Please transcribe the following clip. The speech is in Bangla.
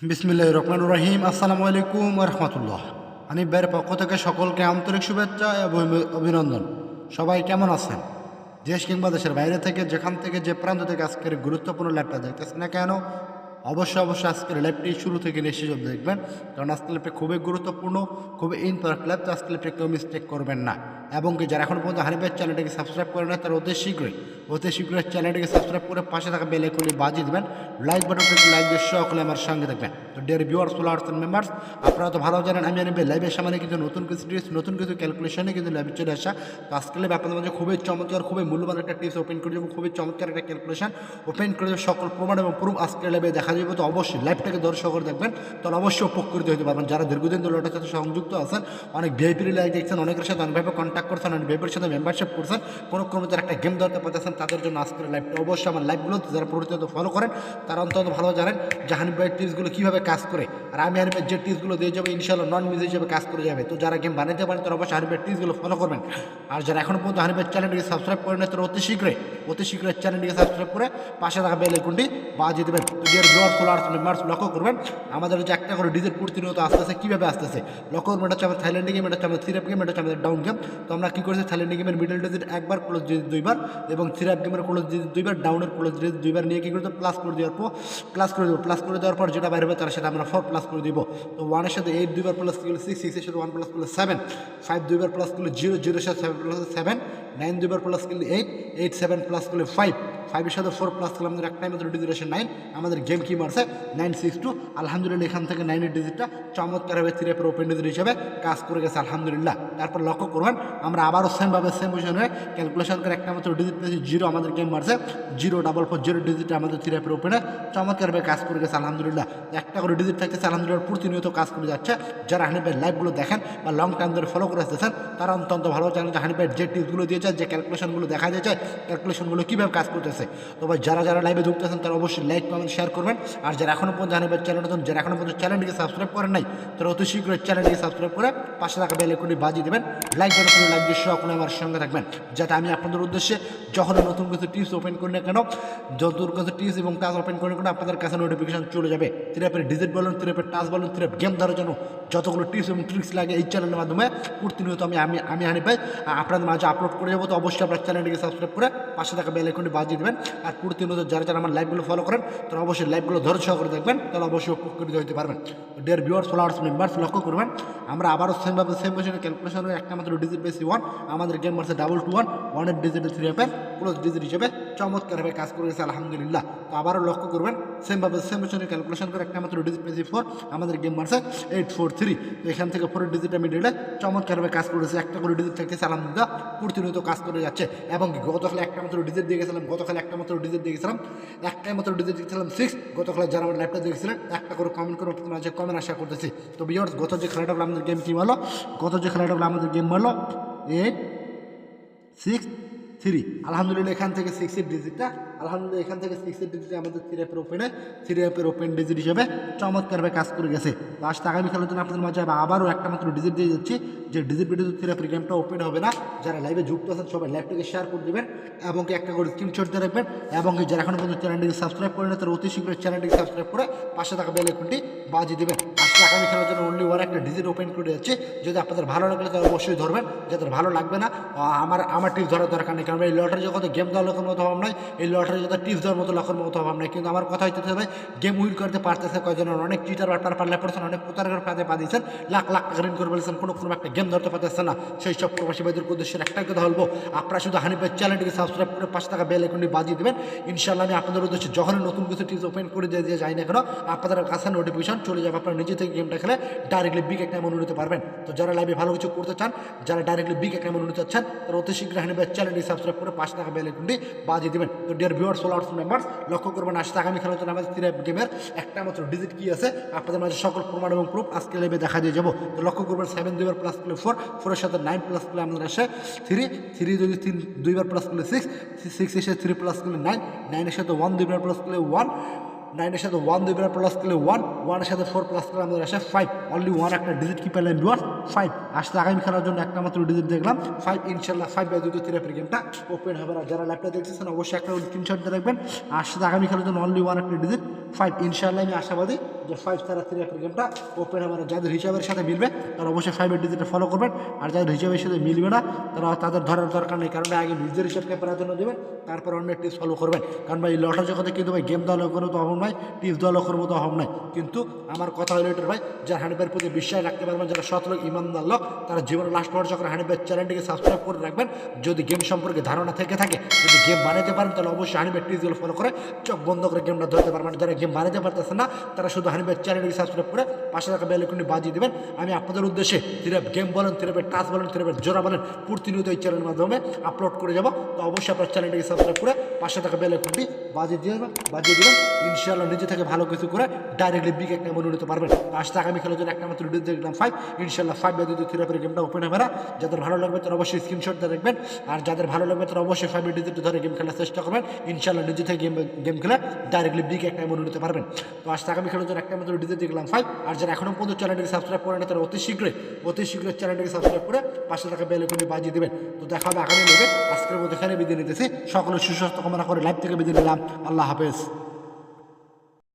বিসমিল্লাহির রহমানির রহিম। আসসালামু আলাইকুম ওয়া রাহমাতুল্লাহ। হানিফ ভাইয়ের পক্ষ থেকে সকলকে আন্তরিক শুভেচ্ছা এবং অভিনন্দন। সবাই কেমন আছেন? দেশ কিংবা দেশের বাইরে থেকে যেখান থেকে যে প্রান্ত থেকে আজকের গুরুত্বপূর্ণ ল্যাবটা দেখতেছেন না কেন, অবশ্যই আজকের ল্যাবটি শুরু থেকে শেষ অবধি দেখবেন, কারণ আজকের ল্যাবটি খুবই গুরুত্বপূর্ণ, খুবই ইম্পর্টেন্ট ল্যাব। তো আজকের ল্যাবটি কেউ মিস্টেক করবেন না। এবং কি যারা এখন পর্যন্ত হানিফ ভাইয়ের চ্যানেলটিকে সাবস্ক্রাইব করে না, তারা অতি শীঘ্রই চ্যানেলটিকে সাবস্ক্রাইব করে পাশে থাকা বেল আইকনটি বাজিয়ে দেবেন। লাইক বাটনটি লাইক দিয়ে সকলে আমার সঙ্গে দেখবেন। তো dear viewers, followers and members, আপনারা তো ভালো জানেন আমি হানিফ ভাই লাইভের সামনে কিন্তু নতুন কিছু টিপস, নতুন কিছু ক্যালকুলেশনে কিন্তু লাইভে চলে আসা। তো আজকের লাইভে আপনাদের মাঝে খুবই চমৎকার, খুবই মূল্যবান একটা টিপস ওপেন করে দেবো, খুবই চমৎকার একটা ক্যালকুলেশন ওপেন করে দেবো। সকল প্রমাণ এবং প্রুফ আজকের লাইভে দেখা যাবে। তো অবশ্যই লাইভটাকে দর্শক করে দেখবেন, তাহলে অবশ্যই উপকৃত হতে পারবেন। যারা দীর্ঘদিন ধরে ওটার সাথে সংযুক্ত আছেন, অনেক ভিআইপি লাইভ দেখছেন, অনেকের সাথে অনেকভাবে কন্ট্যাক্ট করছেন, অনেক ভিআইপির সাথে মেম্বারশিপ করছেন, কোনো তার একটা গেম ধরতে পারতেছেন, তাদের জন্য আজকের লাইভটা। অবশ্যই আমার লাইভগুলো যারা প্রতিনিয়ত ফলো করেন তারা অন্তত ভালো জানেন যে হানিফ ভাইয়ের টিপসগুলো কীভাবে কাজ করে। আর আমি হানিফ ভাইয়ের যে টিপসগুলো দিয়ে যাবো ইনশাআল্লাহ নন মিস হিসেবে কাজ করে যাবে। তো যারা গেম বানাতে পারেন তারা অবশ্যই হানিফ ভাইয়ের টিপসগুলো ফলো করবেন। আর যারা এখনও পর্যন্ত হানিফ ভাইয়ের চ্যানেলটিকে সাবস্ক্রাইব করেন না, তারা অতি শীঘ্রই চ্যানেলটিকে সাবস্ক্রাইব করে পাশে থাকা বেল আইকনটি বাজিয়ে দেবেন। তো ডিয়ার ভিউয়ার্স, ফলোয়ার্স মেম্বার্স, লক্ষ্য করবেন আমাদের যে একটা করে ডিজিট প্রতিনিয়ত আসতেছে, কীভাবে আসতেছে লক্ষ্য করবেন। এটা হচ্ছে আমাদের থাইল্যান্ড গেম, এটা হচ্ছে আমাদের থ্রি গেম, এটা হচ্ছে আমাদের ডাউন গেম। তো আমরা কী করেছি, থাইল্যান্ড গেমের মিডল ডিজিট একবার, ক্লোজ ডিজিট দুইবার, এবং থ্রি গেমের ক্লোজ ডিজিট দুইবার, ডাউনের ক্লোজ ডিজিট দুইবার নিয়ে কী করতে প্লাস করে দেওয়ার পর প্লাস করে দেওয়ার পর যেটা বাইরে হবে তার সাথে আমরা 4 প্লাস করে দিব। তো 1 এর সাথে 8 দুইবার প্লাস করলে 6, 6 এর সাথে 1 প্লাস করলে 7, 5 দুইবার প্লাস করলে 0, 0 এর সাথে 7 প্লাস 7, 9 দুইবার প্লাস করলে 8, 8 7 প্লাস করলে 5, 5 এর সাথে 4 প্লাস করলে আমাদের একটাই মাত্র ডিজিটেশন 9। আমাদের গেম কি মারছে 962। আলহামদুলিল্লাহ, এখান থেকে 9 এর ডিজিটটা চমৎকারভাবে থ্রি এর ওপেন ডিজিট হিসেবে কাজ করে গেছে আলহামদুলিল্লাহ। তারপর লক্ষ্য করবেন আমরা আবারও সেমভাবে সেম পজিশনে ক্যালকুলেশন করে একটা মাত্র ডিজিট পেয়েছি 0। আমাদের গেম মারছে 044 ডিজিটে আমাদের থ্রি এর ওপেনে চমৎকারভাবে কাজ করে গেছে আলহামদুলিল্লাহ। একটা করে ডিজিট থাকতেছে আলহামদুলিল্লাহ, প্রতিনিয়ত কাজ করে যাচ্ছে। যারা হানিফ ভাইয়ের লাইভগুলো দেখেন বা লং টাইম ধরে ফলো করে আসতেছেন তারা অত্যন্ত ভালো জানেন যে হানিফ ভাইয়ের যে টিপসগুলো দিয়েছে, যে ক্যালকুলেশনগুলো দেখা যাচ্ছে, ক্যালকুলেশনগুলো কীভাবে কাজ করতেছে। তো ভাই যারা লাইভে ঢুকতেছেন তারা অবশ্যই লাইক কমেন্ট শেয়ার করবেন। আর যারা এখনও পর্যন্ত হানিফ ভাইয়ের চ্যানেল নতুন, যারা এখনও পর্যন্ত চ্যানেলটিকে সাবস্ক্রাইব করেন নাই, তারা অতি শীঘ্রই চ্যানেলটিকে সাবস্ক্রাইব করে পাশে থাকা বেল আইকনটি বাজিয়ে দেবেন। লাইক করে লাইক দিয়ে সকলে আমার সঙ্গে থাকবেন, যাতে আমি আপনাদের উদ্দেশ্যে যখন নতুন কিছু টিপস ওপেন করি না কেন, যত কিছু টিপস এবং কাজ ওপেন করি না কেন, আপনাদের কাছে নোটিফিকেশন চলে যাবে। থ্রিপের ডিজিট বলুন, থ্রিপের টাচ বলুন, থ্রিপ গেম ধরার জন্য যতগুলো টিপস এবং ট্রিক্স লাগে এই চ্যানেলের মাধ্যমে প্রতিনিয়ত আমি হানিফ ভাই আপনাদের মাঝে আপলোড করে যাবো। তো অবশ্যই আপনার চ্যানেলটিকে সাবস্ক্রাইব করে পাশে থাকা বেল আইকনটি বাজিয়ে দেবেন। আর প্রতিনিয়ত যারা আমার লাইভগুলো ফলো করেন তারা অবশ্যই লাইভগুলো ধৈর্য সহকারে দেখবেন, তাহলে অবশ্যই উপকৃত হতে পারবেন। ডিয়ার ভিউয়ার্স, ফলোয়ার্স মেম্বার্স, লক্ষ্য করবেন আমরা আবারও সেমভাবে সেম পজিশনে ক্যালকুলেশনে একটা মাত্র ডিজিট পেয়েছি 1। আমাদের গেম মারছে 221, 1 এর ডিজিটে 3 অ্যাপের ক্লোজ ডিজিট হিসেবে চমৎকারভাবে কাজ করে গেছে আলহামদুলিল্লাহ। তো আবারও লক্ষ্য করবেন সেমভাবে সেম পজিশনে ক্যালকুলেশন করে একটা মাত্র ডিজিট পেয়েছি 4। আমাদের গেম মারছে 843। তো এখান থেকে 4 ডিজিট আমি ডিলে চমৎকারভাবে কাজ করেছে। একটা করে ডিজিট থাকতেছে আলহামদুলিল্লাহ, প্রতিনিয়ত কাজ করে যাচ্ছে। এবং গতকালে একটা মাত্র ডিজিট দিয়ে গেছিলাম, একটাই মাত্র ডিজিট দিয়েছিলাম 6। গতকালে যারা আমার লাইভটা দেখেছিলেন একটা করে কমেন্ট করে মাঝে কমেন্ট আশা করতেছি। তো ভিউয়ার্স, গত যে খেলাটা হলো আমাদের গেম কি মারলো, মারলো 863। আলহামদুলিল্লাহ, এখান থেকে 6 এর ডিজিটটা আমাদের থ্রি অ্যাপের ওপেন ডিজিট হিসেবে চমৎকারভাবে কাজ করে গেছে। লাস্ট আগামী খেলার জন্য আপনাদের মাঝে আবারও একটা মাত্র ডিজিট দিয়ে যাচ্ছি, যে ডিজিট ভিডিও থ্রি অ্যাপের গেমটা ওপেন হবে না। যারা লাইভে যুক্ত আছেন সবাই লাইভটাকে শেয়ার করে দেবেন এবং একটা করে স্ক্রিনশট দিয়ে রাখবেন। এবং যারা এখনো পর্যন্ত চ্যানেলটিকে সাবস্ক্রাইব করেন তারা অতি শীঘ্রই চ্যানেলটিকে সাবস্ক্রাইব করে পাশে থাকা বেল আইকনটি বাজিয়ে দেবেন। আজকে আগামী খেলার জন্য অনলি ওয়ান একটা ডিজিট ওপেন করে যাচ্ছে। যদি আপনাদের ভালো লাগলে তারা অবশ্যই ধরবেন, যাদের ভালো লাগবে না আমার টিপস ধরার দরকার নেই, কারণ এই লটারি জগতে গেম দেওয়ার লোকের মতো অভাব নাই, এই লটারি জগতে টিপস দেওয়ার মতো লোকের মতো অভাব নাই। কিন্তু আমার কথা হইতে হবে গেম উইন করতে পারতেছে কয়জন, অনেক চিটার বাটপার পারলে পড়ছেন, অনেক প্রতারকের ফাঁদে পা দিয়েছেন, লাখ লাখ টাকা ঋণ করে বলেছেন, কোনো একটা গেম ধরতে পারতেছে না। সেই সব প্রবাসী ভাইদের উদ্দেশ্যে একটাই কথা বলবো, আপনারা শুধু হানিফ ভাই চ্যানেলটিকে সাবস্ক্রাইব করে পাশে থাকা বেল আইকনটি বাজিয়ে দেবেন। ইনশাআল্লাহ আমি আপনাদের উদ্দেশ্যে যখনই নতুন কিছু টিপস ওপেন করে দিয়ে যাই না কেন, আপনাদের কাছে নোটিফিকেশন চলে যাবে। আপনারা নিজে থেকে গেমটা খেলে ডাইরেক্টলি বিগ একটা অ্যামাউন্ট নিতে পারবেন। তো যারা লাইভে ভালো কিছু করতে চান, যারা ডাইরেক্টলি বিগ একটা অ্যামাউন্ট নিতে চাচ্ছেন, তারা অতি শীঘ্রই হানিফ ভাই চ্যানেলটি সাবস্ক্রাইব করে পাশে থাকা বেল আইকনটি বাজিয়ে দেবেন। তো ডিয়ার ভিউয়ার্স, ফলোয়ার্স মেম্বার্স, লক্ষ্য করবেন আসতে আগামী খেলার জন্য আমাদের থ্রি গেমের একটা মাত্র ডিজিট কি আছে আপনাদের মাঝে সকল প্রমাণ এবং প্রুফ আজকে লাইভে দেখা দিয়ে যাবো। তো লক্ষ্য করবেন 7 দুইবার প্লাস করলে 4, 4 এর সাথে 9 প্লাস করলে আমাদের আসে 3 যদি 3 দুইবার প্লাস করলে 6 এর সাথে 3 প্লাস করলে 9 এর সাথে 1 দুইবার প্লাস করলে 1 9-এর সাথে 1 2 প্লাস করলে 1, 1-এর সাথে 4 প্লাস করলে আমাদের আসে 5, অনলি 1 একটা ডিজিট কি পেলাম ভিউয়ার্স 5। আসলে আগামী খেলার জন্য একটা মাত্র ডিজিট দেখলাম 5, ইনশাল্লাহ 5/2 থ্রি গেমটা ওপেন হবে না। যারা ল্যাপটপ দেখতেছেন অবশ্যই একটা স্ক্রিনশট দিয়ে রাখবেন। আসলে আগামী খেলার জন্য অনলি 1 একটা ডিজিট 5, ইনশাল্লাহ আমি আশাবাদী যে 5 ছাড়া থ্রি গেমটা ওপেন হবে না। যাদের হিসাবের সাথে মিলবে তারা অবশ্যই 5-এর ডিজিটটা ফলো করবেন, আর যাদের হিসাবের সাথে মিলবে না তারা তাদের ধরার দরকার নেই, কারণ আগে নিজের হিসাবকে প্রাধান্য দেবেন, তারপর অন্য টিপস ফলো করবেন। কারণ ভাই লটার জগতে কিন্তু ভাই গেম দেওয়া করবো তো অহম নাই, টিপস দেওয়া করবো তো অহম নাই। কিন্তু আমার কথা হলো এটার ভাই, যারা হানিফের প্রতি বিশ্বাস রাখতে পারবেন, যারা সৎ লোক ইমানদার লোক, তারা জীবনে লাস্ট পর্যন্ত যখন হানিফের চ্যানেলটিকে সাবস্ক্রাইব করে রাখবেন। যদি গেম সম্পর্কে ধারণা থেকে থাকে, যদি গেম বানাতে পারেন, তাহলে অবশ্যই হানিফের টিপসগুলো ফলো করে চোখ বন্ধ করে গেমটা ধরতে পারবেন। যারা গেম বানাতে পারতেছে না তারা শুধু হানিফের চ্যানেলটিকে সাবস্ক্রাইব করে পাশে থাকা বেল আইকনটি বাজিয়ে দেবেন। আমি আপনাদের উদ্দেশ্যে থ্রিপ গেম বলেন, থ্রিপের টাচ বলেন, থ্রিপের জোড়া বলেন, প্রতিনিয়ত এই চ্যানেলের মাধ্যমে আপলোড করে যাব। তো অবশ্যই আপনার চ্যানেলটিকে সাবস্ক্রাইব করে পাশে থাকা বেল আইকনটি বাজিয়ে দিবেন। ইনশাআল্লাহ নিজে থেকে ভালো কিছু করে ডাইরেক্টলি বিগ একটা মনে নিতে পারবেন। আসতে আগামী খেলার জন্য একটা মাত্র ডিজিট দেখলাম 5, ইনশাআল্লাহ 5/2 থ্রিপের গেমটা ওপেন হবে না। যাদের ভালো লাগবে তারা অবশ্যই স্ক্রিনশট দিয়ে রাখবেন, আর যাদের ভালো লাগবে তারা অবশ্যই 5 ডিজিট ধরে গেম খেলার চেষ্টা করবেন। ইনশাআল্লাহ নিজে থেকে গেম খেলে ডাইরেক্টলি বিগ একটা মনে নিতে পারবেন। তো আসতে আগামী খেলার জন্য একটা মাত্র ডিজিট দেখলাম 5, আর যারা এখনো পর্যন্ত চ্যানেলটিকে সাবস্ক্রাইব করে না তারা অতি শীঘ্রই চ্যানেলটিকে সাবস্ক্রাইব করে পাশে থাকা বেল আইকনটি বাজিয়ে দেবেন। তো দেখা হবে আগামী লিগে। আজকের মতো এখানে বিদায় নিতেছি। সকলের সুস্বাস্থ্য কামনা করে লাইভ থেকে বিদায় নিলাম। আল্লাহ হাফেজ।